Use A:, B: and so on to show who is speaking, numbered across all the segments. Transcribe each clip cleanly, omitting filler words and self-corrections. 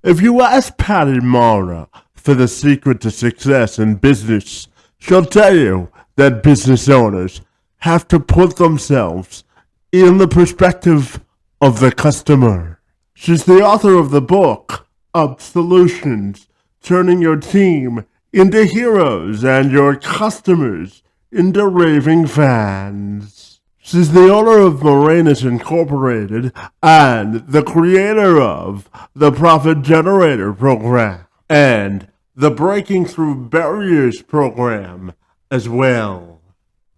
A: If you ask Patti Mara for the secret to success in business, she'll tell you that business owners have to put themselves in the perspective of the customer. She's the author of the book, UpSolutions, turning your team into heroes and your customers into raving fans. She's the owner of Maranet Incorporated and the creator of the Profit Generator program and the Breaking Through Barriers program as well.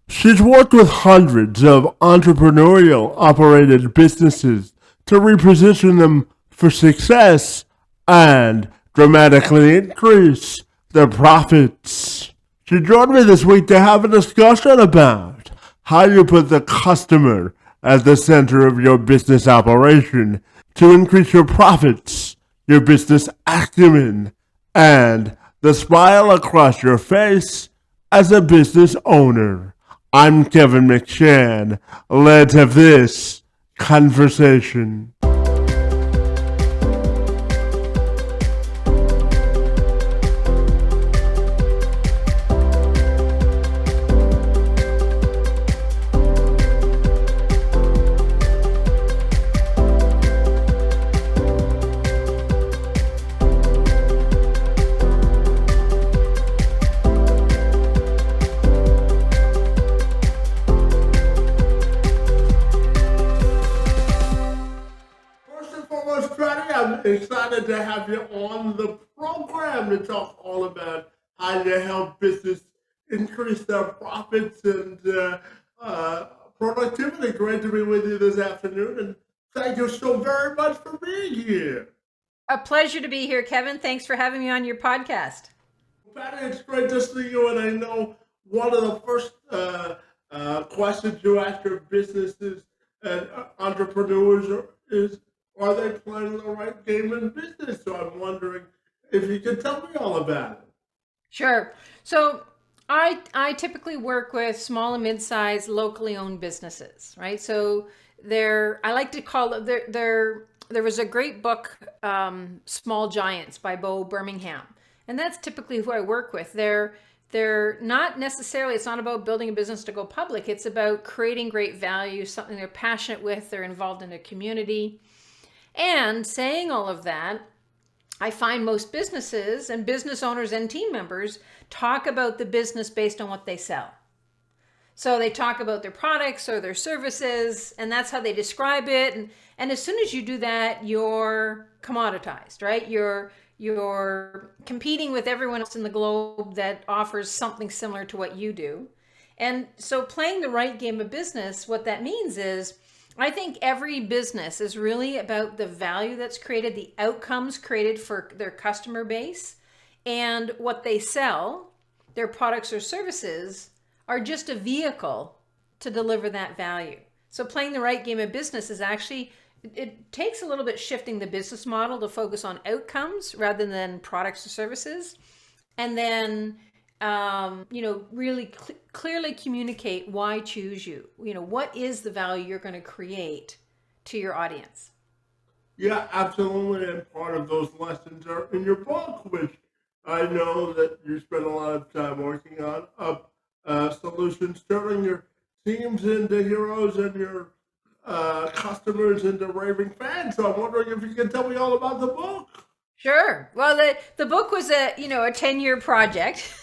A: She's worked with hundreds of entrepreneurial operated businesses to reposition them for success and dramatically increase their profits. She joined me this week to have a discussion about how you put the customer at the center of your business operation to increase your profits, your business acumen, and the smile across your face as a business owner. I'm Kevin McShann. Let's have this conversation. I'm excited to have you on the program to talk all about how you help business increase their profits and productivity. Great to be with you this afternoon, and thank you so very much for being here.
B: A pleasure to be here, Kevin. Thanks for having me on your podcast.
A: Patty, it's great to see you, and I know one of the first questions you ask your businesses and entrepreneurs is, are they playing the right game in business? So I'm wondering if you could tell me all about it.
B: Sure. So I typically work with small and mid-sized locally owned businesses, right? So I like to call it there was a great book, Small Giants by Bo Birmingham. And that's typically who I work with. They're not necessarily, it's not about building a business to go public. It's about creating great value, something they're passionate with, they're involved in a community. And saying all of that, I find most businesses and business owners and team members talk about the business based on what they sell. So they talk about their products or their services, and that's how they describe it. And as soon as you do that, you're commoditized, right? You're competing with everyone else in the globe that offers something similar to what you do. And so playing the right game of business, what that means is, I think every business is really about the value that's created, the outcomes created for their customer base, and what they sell, their products or services, are just a vehicle to deliver that value. So playing the right game of business is actually, it takes a little bit shifting the business model to focus on outcomes rather than products or services. And then really clearly communicate why choose you. What is the value you're going to create to your audience?
A: Yeah, absolutely. And part of those lessons are in your book, which I know that you spend a lot of time working on. Solutions, turning your teams into heroes and your customers into raving fans. So I'm wondering if you can tell me all about the book.
B: Sure. Well, the book was a 10-year project.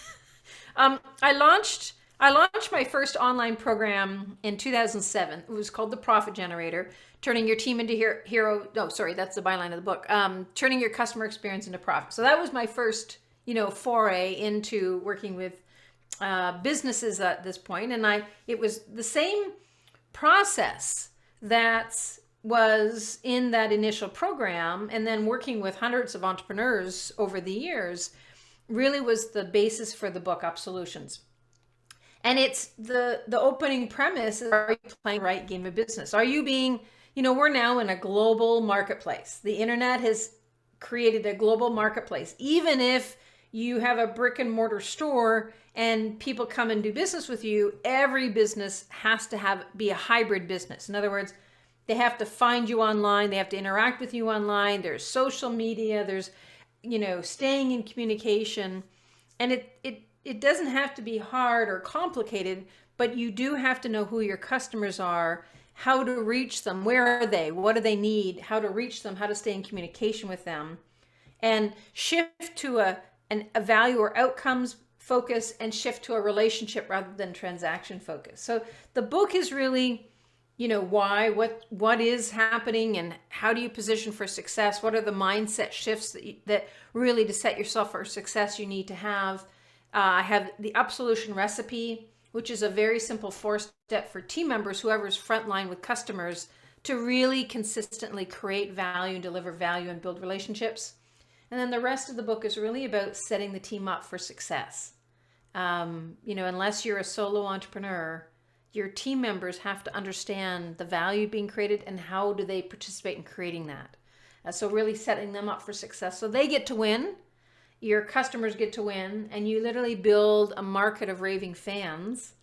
B: I launched my first online program in 2007. It was called the Profit Generator, turning your team into hero. No, sorry, that's the byline of the book. Turning your customer experience into profit. So that was my first, foray into working with businesses at this point. And it was the same process that was in that initial program, and then working with hundreds of entrepreneurs over the years really was the basis for the book UpSolutions. And it's the opening premise is, are you playing the right game of business? Are you being, we're now in a global marketplace. The internet has created a global marketplace. Even if you have a brick and mortar store and people come and do business with you, every business has to be a hybrid business. In other words, They have to find you online. They have to interact with you online. There's social media. There's, staying in communication. And it doesn't have to be hard or complicated, but you do have to know who your customers are, how to reach them, where are they, what do they need, how to reach them, how to stay in communication with them, and shift to a value or outcomes focus, and shift to a relationship rather than transaction focus. So the book is really, why, what is happening, and how do you position for success? What are the mindset shifts that really, to set yourself for success, you need to have? I have the UpSolution recipe, which is a very simple 4-step for team members, whoever's frontline with customers, to really consistently create value and deliver value and build relationships. And then the rest of the book is really about setting the team up for success. Unless you're a solo entrepreneur, your team members have to understand the value being created and how do they participate in creating that. So really setting them up for success so they get to win, your customers get to win, and you literally build a market of raving fans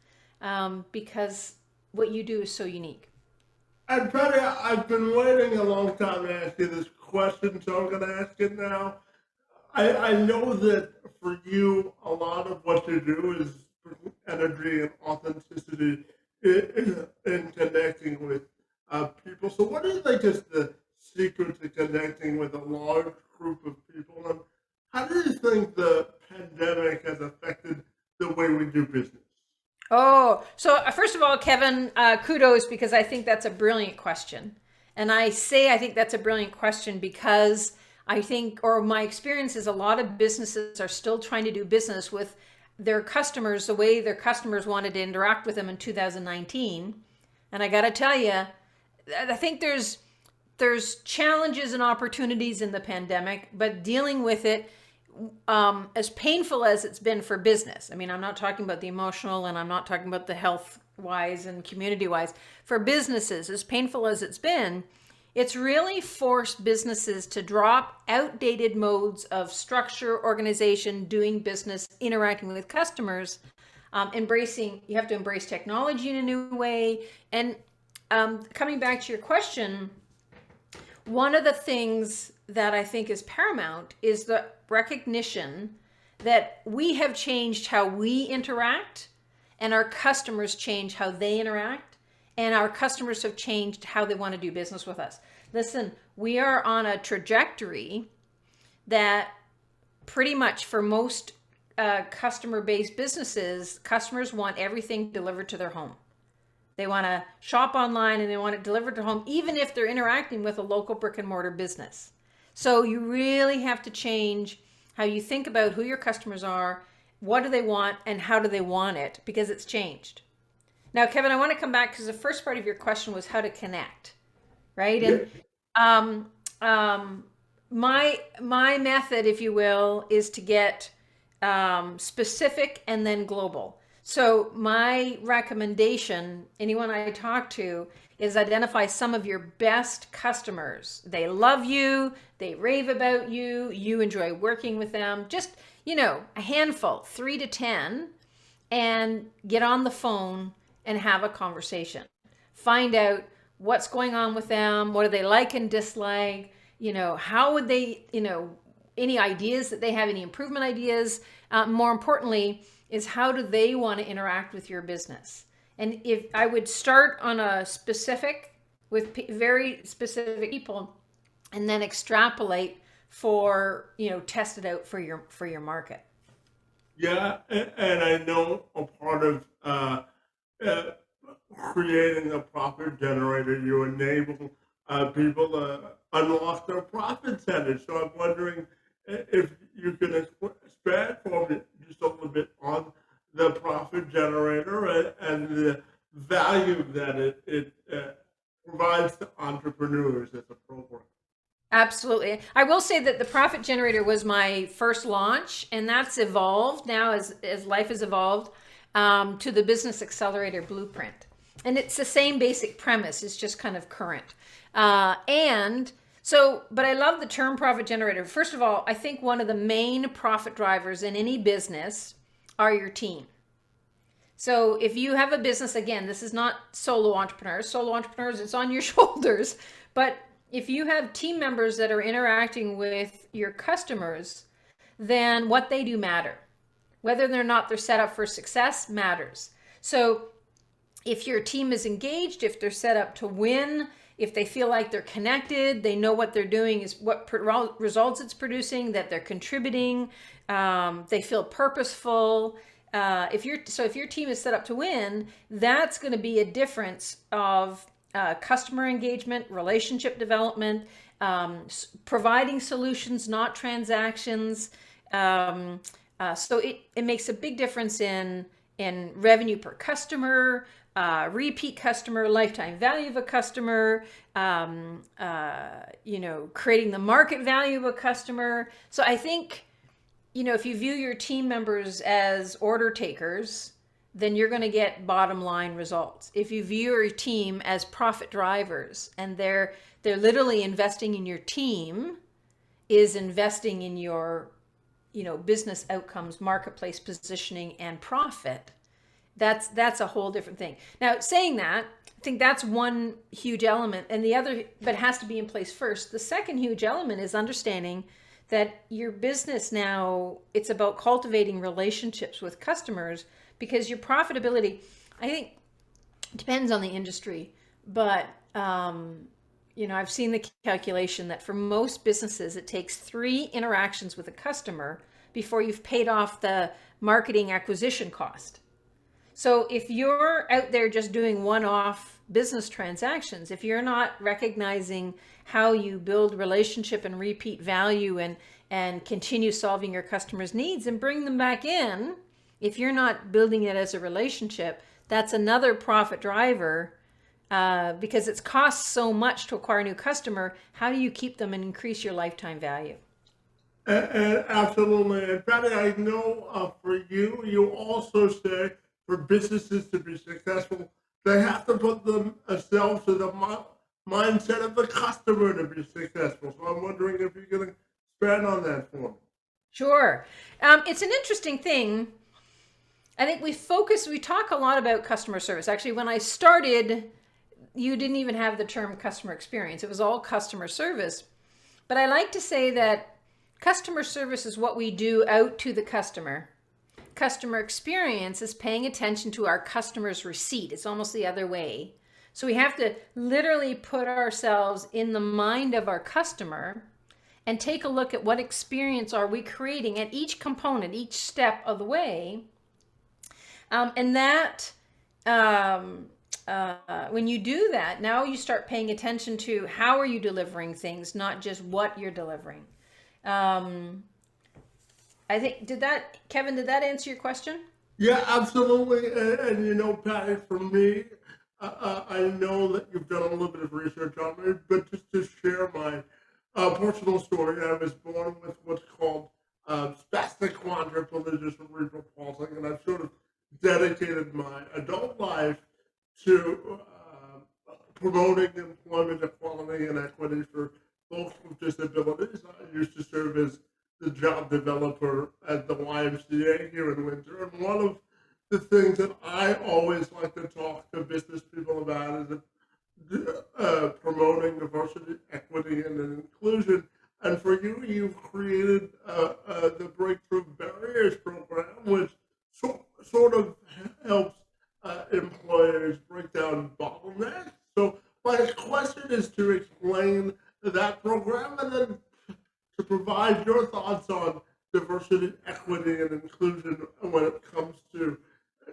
B: because what you do is so unique.
A: And Patti, I've been waiting a long time to ask you this question, so I'm going to ask it now. I know that for you, a lot of what you do is energy and authenticity in connecting with people. So what do you think is the secret to connecting with a large group of people? And how do you think the pandemic has affected the way we do business?
B: Oh, so first of all, Kevin, kudos, because I think that's a brilliant question. And I think that's a brilliant question because I think, or my experience is, a lot of businesses are still trying to do business with their customers the way their customers wanted to interact with them in 2019. And I got to tell you, I think there's challenges and opportunities in the pandemic, but dealing with it, as painful as it's been for business. I mean, I'm not talking about the emotional, and I'm not talking about the health wise and community wise. For businesses, as painful as it's been, it's really forced businesses to drop outdated modes of structure, organization, doing business, interacting with customers, you have to embrace technology in a new way. And coming back to your question, one of the things that I think is paramount is the recognition that we have changed how we interact, and our customers change how they interact, and our customers have changed how they want to do business with us. Listen, we are on a trajectory that pretty much for most customer-based businesses, customers want everything delivered to their home. They want to shop online and they want it delivered to home, even if they're interacting with a local brick and mortar business. So you really have to change how you think about who your customers are, what do they want, and how do they want it, because it's changed. Now, Kevin, I want to come back because the first part of your question was how to connect, right? And my method, if you will, is to get specific and then global. So my recommendation, anyone I talk to, is identify some of your best customers. They love you, they rave about you, you enjoy working with them. Just, a handful, 3 to 10, and get on the phone and have a conversation. Find out what's going on with them, what do they like and dislike, how would they, any ideas that they have, any improvement ideas. More importantly, is how do they want to interact with your business? And if I would start on a specific, with very specific people, and then extrapolate for, test it out for your market.
A: Yeah, and I know a part of creating a profit generator, you enable people to unlock their profit centers. So I'm wondering if you can expand for me just a little bit on the profit generator and the value that it provides to entrepreneurs as a program.
B: Absolutely. I will say that the Profit Generator was my first launch, and that's evolved now as life has evolved to the Business Accelerator Blueprint. And it's the same basic premise, it's just kind of current. But I love the term Profit Generator. First of all, I think one of the main profit drivers in any business are your team. So if you have a business, again, this is not solo entrepreneurs. Solo entrepreneurs, it's on your shoulders. But if you have team members that are interacting with your customers, then what they do matter. Whether or not they're set up for success matters. So if your team is engaged, if they're set up to win, if they feel like they're connected, they know what they're doing is what results it's producing, that they're contributing, they feel purposeful. If your team is set up to win, that's going to be a difference of customer engagement, relationship development, providing solutions, not transactions. So it makes a big difference in revenue per customer, repeat customer, lifetime value of a customer, creating the market value of a customer. So I think, if you view your team members as order takers, then you're going to get bottom line results. If you view your team as profit drivers and they're literally investing in your team, is investing in your business outcomes, marketplace positioning, and profit, that's a whole different thing. Now, saying that, I think that's one huge element, and the other, but it has to be in place first. The second huge element is understanding that your business now, it's about cultivating relationships with customers, because your profitability, I think, depends on the industry, but I've seen the calculation that for most businesses, it takes 3 interactions with a customer before you've paid off the marketing acquisition cost. So if you're out there just doing one-off business transactions, if you're not recognizing how you build relationship and repeat value and continue solving your customers' needs and bring them back in, if you're not building it as a relationship, that's another profit driver. Because it's costs so much to acquire a new customer, how do you keep them and increase your lifetime value?
A: Absolutely. And Patty, I know for you also say for businesses to be successful, they have to put themselves in the mindset of the customer to be successful. So I'm wondering if you're going to expand on that for me.
B: Sure. It's an interesting thing. I think we talk a lot about customer service. Actually, when I started, you didn't even have the term customer experience. It was all customer service. But I like to say that customer service is what we do out to the customer. Customer experience is paying attention to our customer's receipt. It's almost the other way. So we have to literally put ourselves in the mind of our customer and take a look at what experience are we creating at each component, each step of the way. And that, when you do that, now you start paying attention to how are you delivering things, not just what you're delivering. I think, Kevin, did that answer your question?
A: Yeah, absolutely. And Patty, for me, I know that you've done a little bit of research on me, but just to share my personal story, I was born with what's called spastic quadriplegia cerebral palsy, and I've sort of dedicated my adult life to promoting employment equality and equity for folks with disabilities. I used to serve as the job developer at the YMCA here in Windsor. And one of the things that I always like to talk to business people about is promoting diversity, equity, and inclusion. And for you, you've created the Breakthrough Barriers program, which sort of helps employers break down bottlenecks. So my question is to explain that program and then to provide your thoughts on diversity, equity, and inclusion when it comes to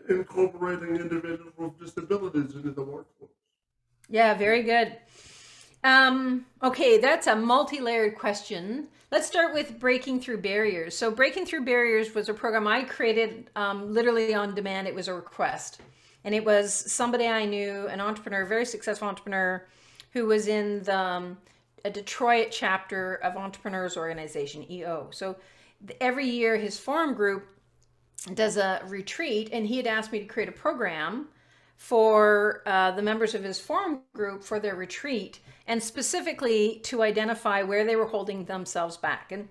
A: incorporating individuals with disabilities into the workforce.
B: Yeah, very good. Okay, that's a multi-layered question. Let's start with Breaking Through Barriers. So Breaking Through Barriers was a program I created literally on demand. It was a request. And it was somebody I knew, an entrepreneur, a very successful entrepreneur, who was in a Detroit chapter of Entrepreneurs Organization, EO. So every year his forum group does a retreat, and he had asked me to create a program for the members of his forum group for their retreat, and specifically to identify where they were holding themselves back. And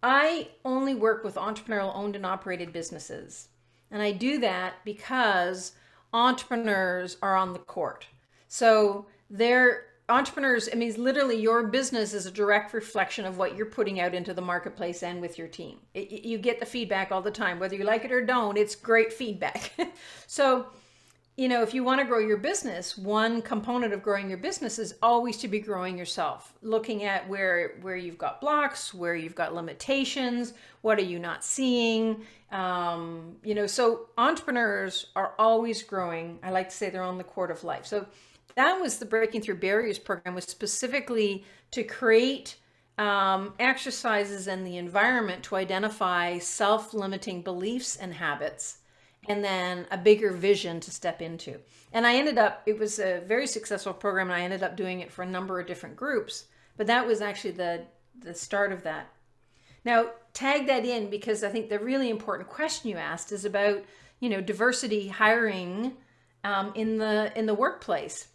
B: I only work with entrepreneurial owned and operated businesses. And I do that because entrepreneurs are on the court. So they're entrepreneurs. I mean, literally your business is a direct reflection of what you're putting out into the marketplace and with your team. You get the feedback all the time, whether you like it or don't, it's great feedback. So, if you want to grow your business, one component of growing your business is always to be growing yourself, looking at where you've got blocks, where you've got limitations, what are you not seeing. So entrepreneurs are always growing. I like to say they're on the court of life. So that was the Breaking Through Barriers program, was specifically to create exercises and the environment to identify self-limiting beliefs and habits, and then a bigger vision to step into. And it was a very successful program, and I ended up doing it for a number of different groups, but that was actually the start of that. Now, tag that in, because I think the really important question you asked is about, diversity hiring in the workplace.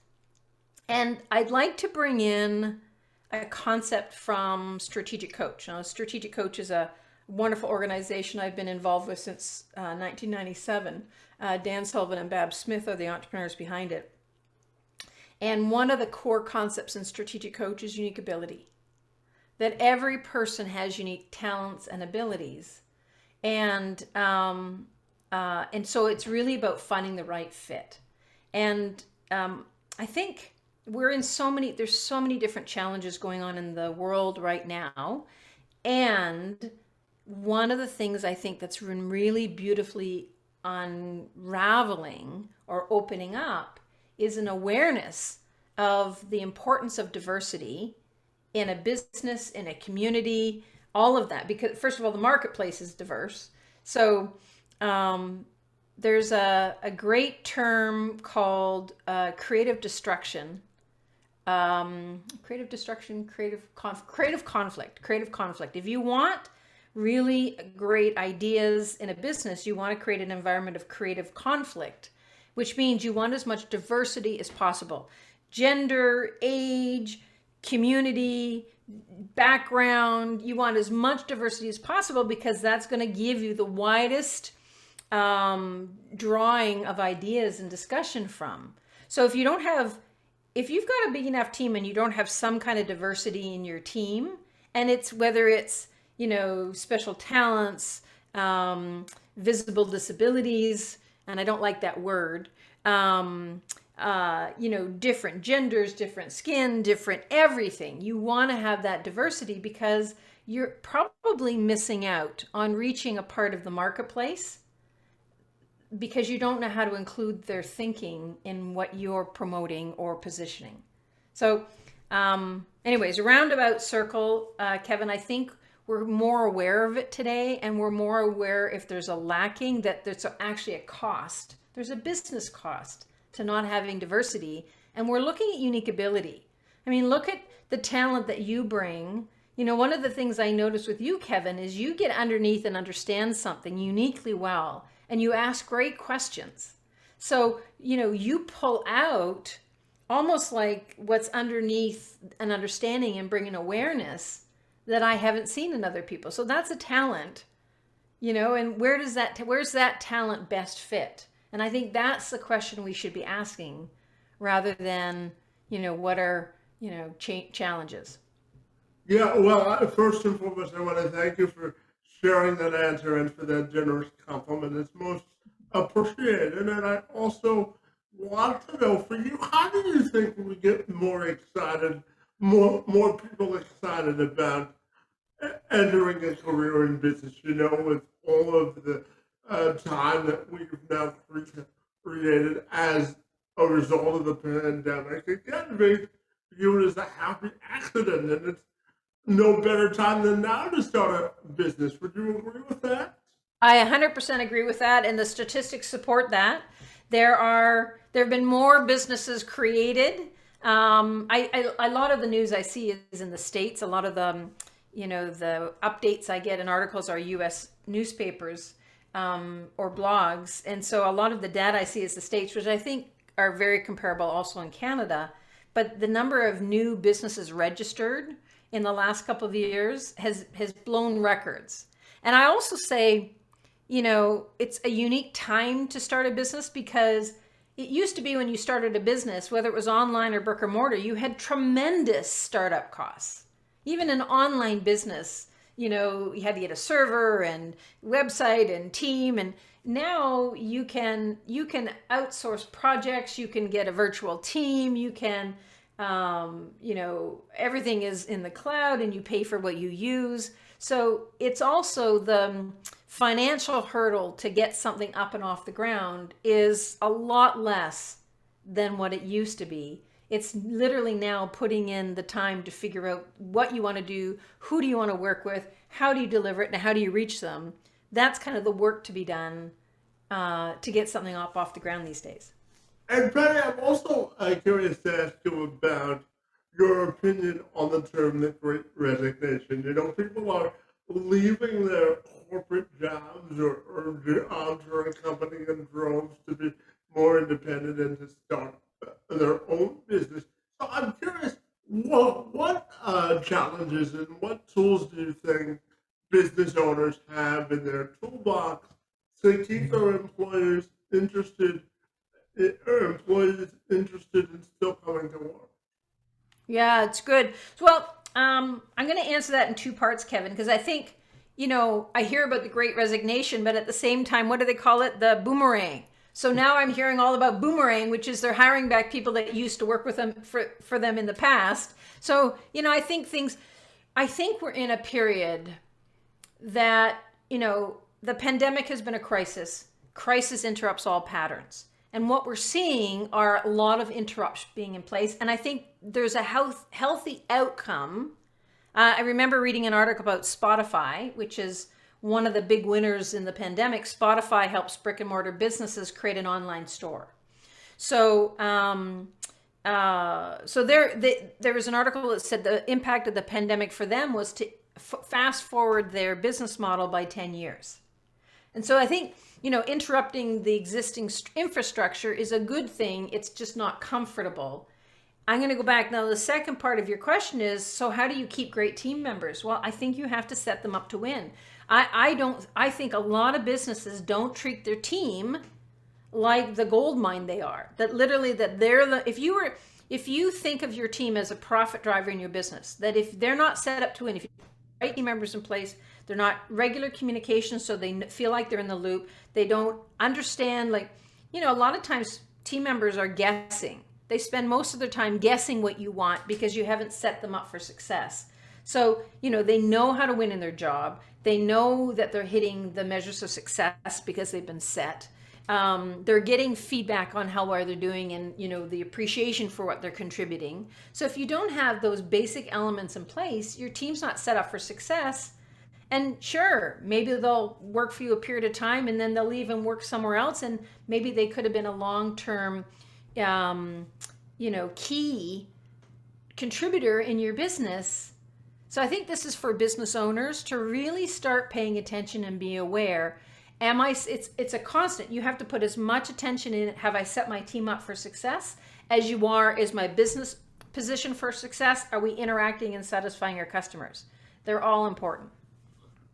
B: And I'd like to bring in a concept from Strategic Coach. Now, Strategic Coach is a wonderful organization I've been involved with since 1997. Dan Sullivan and Bab Smith are the entrepreneurs behind it. And one of the core concepts in Strategic Coach is unique ability. That every person has unique talents and abilities. And so it's really about finding the right fit. And I think there's so many different challenges going on in the world right now. And one of the things I think that's been really beautifully unraveling or opening up is an awareness of the importance of diversity in a business, in a community, all of that. Because first of all, the marketplace is diverse. So there's a great term called creative destruction. Creative conflict. If you want really great ideas in a business, you want to create an environment of creative conflict, which means you want as much diversity as possible. Gender, age, community, background, you want as much diversity as possible, because that's going to give you the widest drawing of ideas and discussion from. So if you've got a big enough team and you don't have some kind of diversity in your team, and whether it's special talents, visible disabilities, and I don't like that word, different genders, different skin, different everything. You want to have that diversity, because you're probably missing out on reaching a part of the marketplace because you don't know how to include their thinking in what you're promoting or positioning. So anyways, a roundabout circle, Kevin, I think we're more aware of it today, and we're more aware if there's a lacking, that there's actually a cost. There's a business cost to not having diversity, and we're looking at unique ability. I mean, look at the talent that you bring. One of the things I notice with you, Kevin, is you get underneath and understand something uniquely well, and you ask great questions. So, you pull out almost like what's underneath an understanding and bring an awareness that I haven't seen in other people. So that's a talent, and where's that talent best fit? And I think that's the question we should be asking, rather than, what are, challenges.
A: Yeah, well, first and foremost, I want to thank you for sharing that answer and for that generous compliment. It's most appreciated. And I also want to know, for you, how do you think we get more excited, more people excited about entering a career in business, with all of the time that we've now created as a result of the pandemic? It can be viewed as a happy accident, and it's no better time than now to start a business. Would you agree with that?
B: I 100% agree with that, and the statistics support that. There have been more businesses created. A lot of the news I see is in the States. A lot of the updates I get in articles are U.S. newspapers or blogs, and so a lot of the data I see is the States, which I think are very comparable also in Canada. But the number of new businesses registered in the last couple of years has blown records. And I also say, it's a unique time to start a business because it used to be when you started a business, whether it was online or brick and mortar, you had tremendous startup costs. Even an online business, you had to get a server and website and team, and now you can outsource projects, you can get a virtual team, you can everything is in the cloud and you pay for what you use. So it's also the financial hurdle to get something up and off the ground is a lot less than what it used to be. It's literally now putting in the time to figure out what you want to do, who do you want to work with, how do you deliver it, and how do you reach them. That's kind of the work to be done to get something off the ground these days.
A: And Patty, I'm also curious to ask you about your opinion on the term the Great Resignation. People are leaving their corporate jobs or jobs or a company in droves to be more independent and to start their own business. So I'm curious, what challenges and what tools do you think business owners have in their toolbox to keep their employees interested in still coming to work?
B: Yeah, it's good. Well, I'm going to answer that in two parts, Kevin, because I think, I hear about the Great Resignation, but at the same time, what do they call it? The boomerang. So now I'm hearing all about boomerang, which is they're hiring back people that used to work with them for them in the past. So, I think we're in a period that, the pandemic has been a crisis. Crisis interrupts all patterns. And what we're seeing are a lot of interruptions being in place. And I think there's a healthy outcome. I remember reading an article about Spotify, which is one of the big winners in the pandemic. Spotify helps brick and mortar businesses create an online store. So, there was an article that said the impact of the pandemic for them was to fast forward their business model by 10 years. And so I think, interrupting the existing infrastructure is a good thing. It's just not comfortable. I'm going to go back. Now, the second part of your question is, so how do you keep great team members? Well, I think you have to set them up to win. I think a lot of businesses don't treat their team like the gold mine they are. That literally that they're if you think of your team as a profit driver in your business, that if they're not set up to win, if you have right team members in place, they're not regular communication, so they feel like they're in the loop. They don't understand, a lot of times team members are guessing. They spend most of their time guessing what you want because you haven't set them up for success. So, they know how to win in their job. They know that they're hitting the measures of success because they've been set. They're getting feedback on how well they're doing and, the appreciation for what they're contributing. So if you don't have those basic elements in place, your team's not set up for success. And sure, maybe they'll work for you a period of time and then they'll leave and work somewhere else. And maybe they could have been a long-term, key contributor in your business. So I think this is for business owners to really start paying attention and be aware. It's a constant. You have to put as much attention in, have I set my team up for success? As you are, is my business positioned for success? Are we interacting and satisfying our customers? They're all important.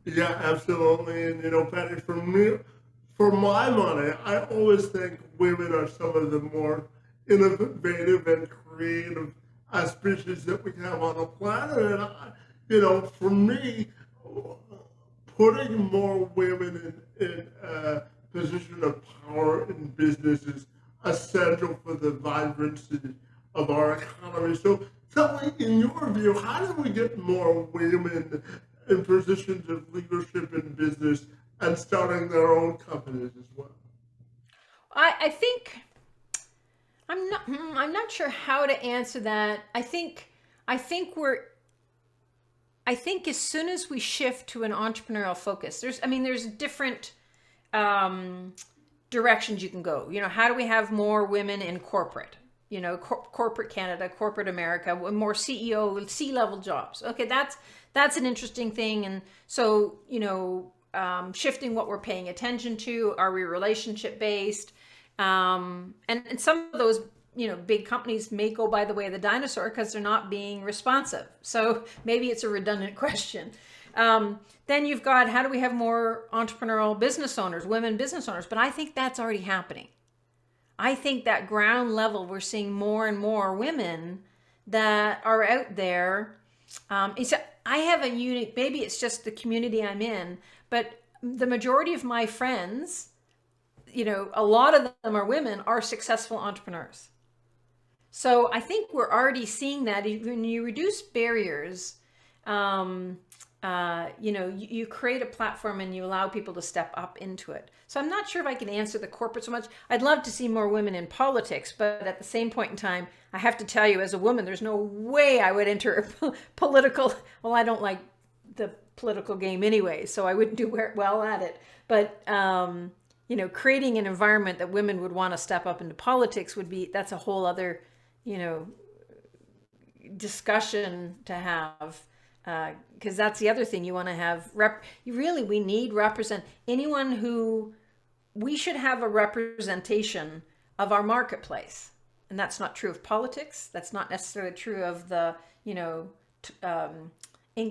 A: Yeah, absolutely. And, Patty, for my money, I always think women are some of the more innovative and creative species that we have on the planet. And, for me, putting more women in a position of power in business is essential for the vibrancy of our economy. So tell me, in your view, how do we get more women in positions of leadership in business and starting their own companies as well?
B: I think I'm not sure how to answer that. I think as soon as we shift to an entrepreneurial focus, there's different directions you can go. How do we have more women in corporate? Corporate Canada, corporate America, more CEO, C-level jobs. Okay, that's an interesting thing. And so, shifting what we're paying attention to. Are we relationship based? And some of those, big companies may go by the way of the dinosaur because they're not being responsive. So maybe it's a redundant question. Then you've got, how do we have more entrepreneurial business owners, women business owners? But I think that's already happening. I think that ground level, we're seeing more and more women that are out there. I have a unique, maybe it's just the community I'm in, but the majority of my friends, a lot of them are women, are successful entrepreneurs. So I think we're already seeing that when you reduce barriers, you create a platform and you allow people to step up into it. So I'm not sure if I can answer the corporate so much. I'd love to see more women in politics, but at the same point in time, I have to tell you, as a woman, there's no way I would enter a political, well, I don't like the political game anyway, so I wouldn't do well at it. But, creating an environment that women would want to step up into politics that's a whole other, discussion to have. Because that's the other thing you want to have. We need we should have a representation of our marketplace. And that's not true of politics. That's not necessarily true of the, Inc.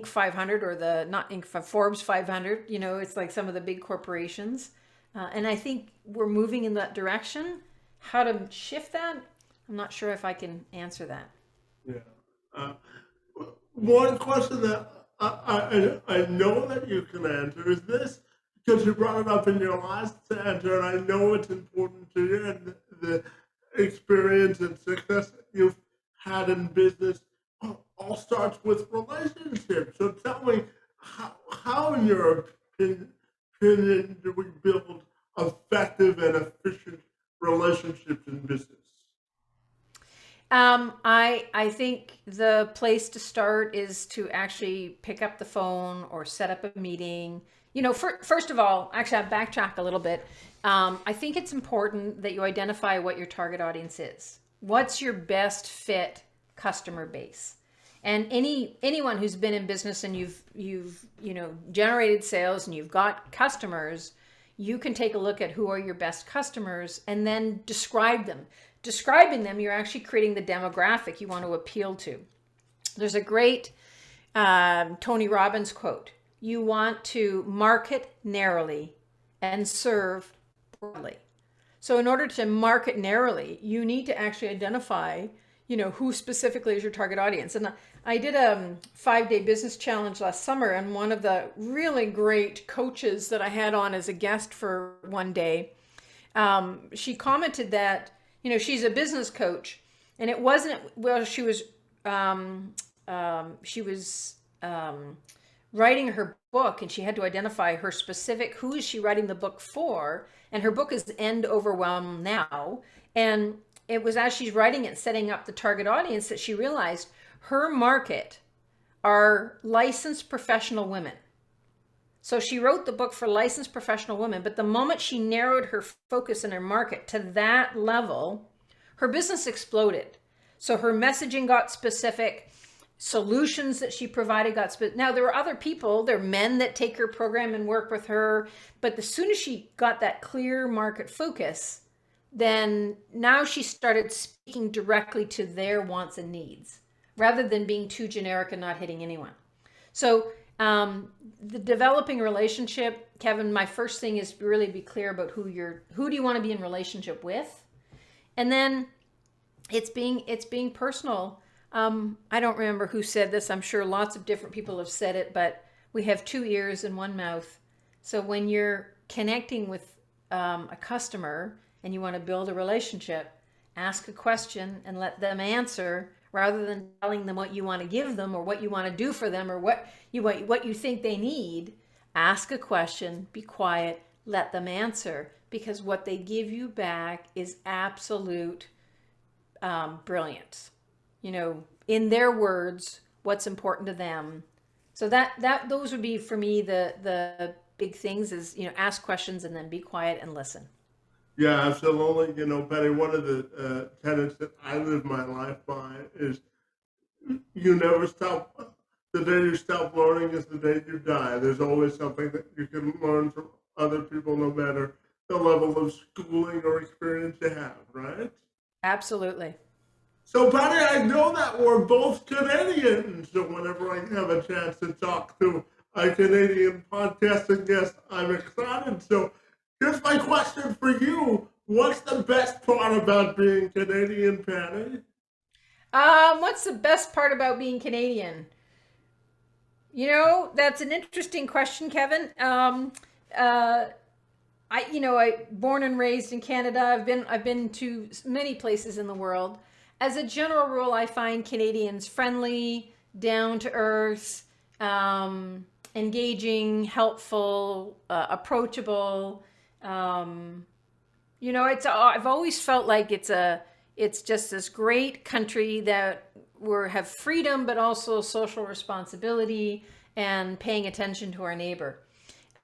B: 500 or not Inc. Forbes 500. It's like some of the big corporations. And I think we're moving in that direction. How to shift that? I'm not sure if I can answer that.
A: Yeah. One question that I know that you can answer is this, because you brought it up in your last answer, and I know it's important to you, and the experience and success that you've had in business all starts with relationships. So tell me, how in your opinion, do we build effective and efficient relationships in business?
B: I think the place to start is to actually pick up the phone or set up a meeting. First of all, actually, I'll backtrack a little bit. I think it's important that you identify what your target audience is. What's your best fit customer base? And anyone who's been in business and you've generated sales and you've got customers, you can take a look at who are your best customers and then describe them. Describing them, you're actually creating the demographic you want to appeal to. There's a great Tony Robbins quote: you want to market narrowly and serve broadly. So in order to market narrowly, you need to actually identify, who specifically is your target audience. And I did a 5-day business challenge last summer, and one of the really great coaches that I had on as a guest for one day, she commented that, she's a business coach, and it wasn't, she was writing her book, and she had to identify her specific, who is she writing the book for? And her book is End Overwhelm Now. And it was as she's writing it, setting up the target audience, that she realized her market are licensed professional women. So she wrote the book for licensed professional women, but the moment she narrowed her focus in her market to that level, her business exploded. So her messaging got specific, solutions that she provided got specific. Now, there were other people, there are men that take her program and work with her, but as soon as she got that clear market focus, then now she started speaking directly to their wants and needs, rather than being too generic and not hitting anyone. So the developing relationship, Kevin, my first thing is really be clear about who do you want to be in relationship with? And then it's being personal. I don't remember who said this. I'm sure lots of different people have said it, but we have 2 ears and 1 mouth. So when you're connecting with a customer and you want to build a relationship, ask a question and let them answer, rather than telling them what you want to give them or what you want to do for them or what you think they need. Ask a question, be quiet, let them answer, because what they give you back is absolute brilliance. In their words, what's important to them. So those would be for me the big things is, ask questions and then be quiet and listen.
A: Yeah, absolutely. Patty, one of the tenets that I live my life by is you never stop. The day you stop learning is the day you die. There's always something that you can learn from other people, no matter the level of schooling or experience you have, right?
B: Absolutely.
A: So, Patty, I know that we're both Canadian, so whenever I have a chance to talk to a Canadian podcasting guest. I'm excited. So here's my question for you. What's the best part about being Canadian, Patty?
B: What's the best part about being Canadian? You know, that's an interesting question, Kevin. Uh, I born and raised in Canada. I've been to many places in the world. As a general rule, I find Canadians friendly, down to earth, engaging, helpful, approachable. Um, I've always felt like it's just this great country that we have freedom, but also social responsibility and paying attention to our neighbor.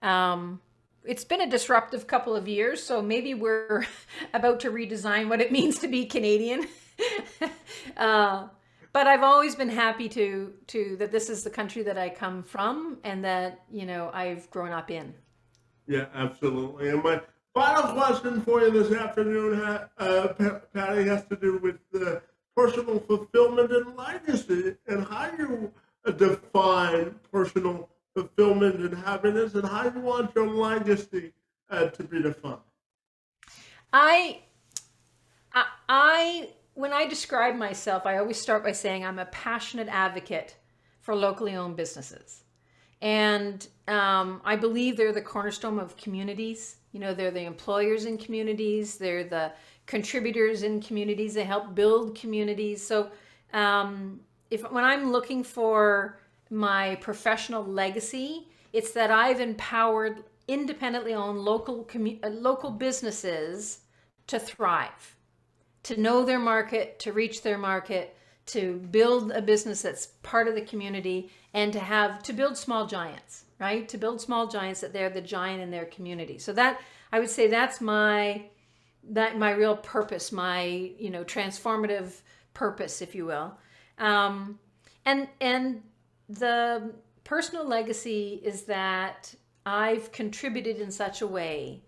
B: Um, it's been a disruptive couple of years, so maybe we're about to redesign what it means to be Canadian. uh, but I've always been happy to that this is the country that I come from and that I've grown up in.
A: Yeah, absolutely. And my final question for you this afternoon, Patty, has to do with the personal fulfillment and legacy, and how you define personal fulfillment and happiness, and how you want your legacy to be defined.
B: I I when I describe myself, I always start by saying I'm a passionate advocate for locally owned businesses. And I believe they're the cornerstone of communities. They're the employers in communities. They're the contributors in communities. They help build communities. So if when I'm looking for my professional legacy, it's that I've empowered independently owned local businesses to thrive, to know their market, to reach their market, to build a business that's part of the community, and to build small giants, right? To build small giants that they're the giant in their community. So that I would say that's my real purpose, my transformative purpose, if you will. And the personal legacy is that I've contributed in such a way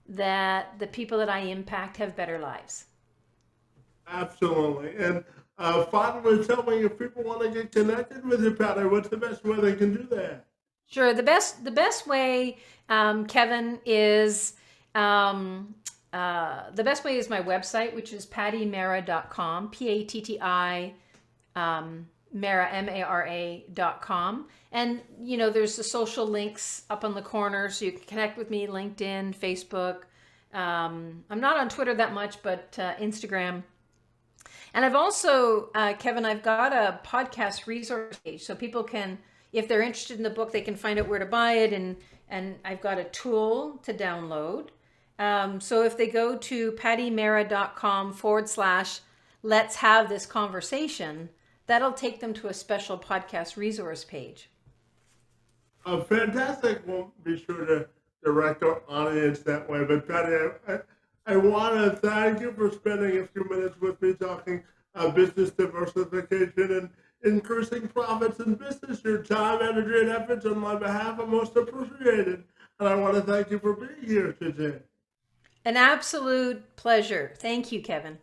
B: that the people that I impact have better lives.
A: Absolutely. And finally, tell me, if people want to get connected with you, Patty, what's the best way they can do that?
B: Sure. The best way, Kevin, is the best way is my website, which is pattymara.com, Patti, Mara, Mara.com. And, there's the social links up on the corner, so you can connect with me, LinkedIn, Facebook. I'm not on Twitter that much, but Instagram. And I've also, Kevin, I've got a podcast resource page, so people can, if they're interested in the book, they can find out where to buy it, and I've got a tool to download. So if they go to pattymara.com/let's have this conversation, that'll take them to a special podcast resource page.
A: Fantastic. We'll be sure to direct our audience that way. But Patty, I want to thank you for spending a few minutes with me talking business diversification and increasing profits in business. Your time, energy, and efforts on my behalf are most appreciated. And I want to thank you for being here today.
B: An absolute pleasure. Thank you, Kevin.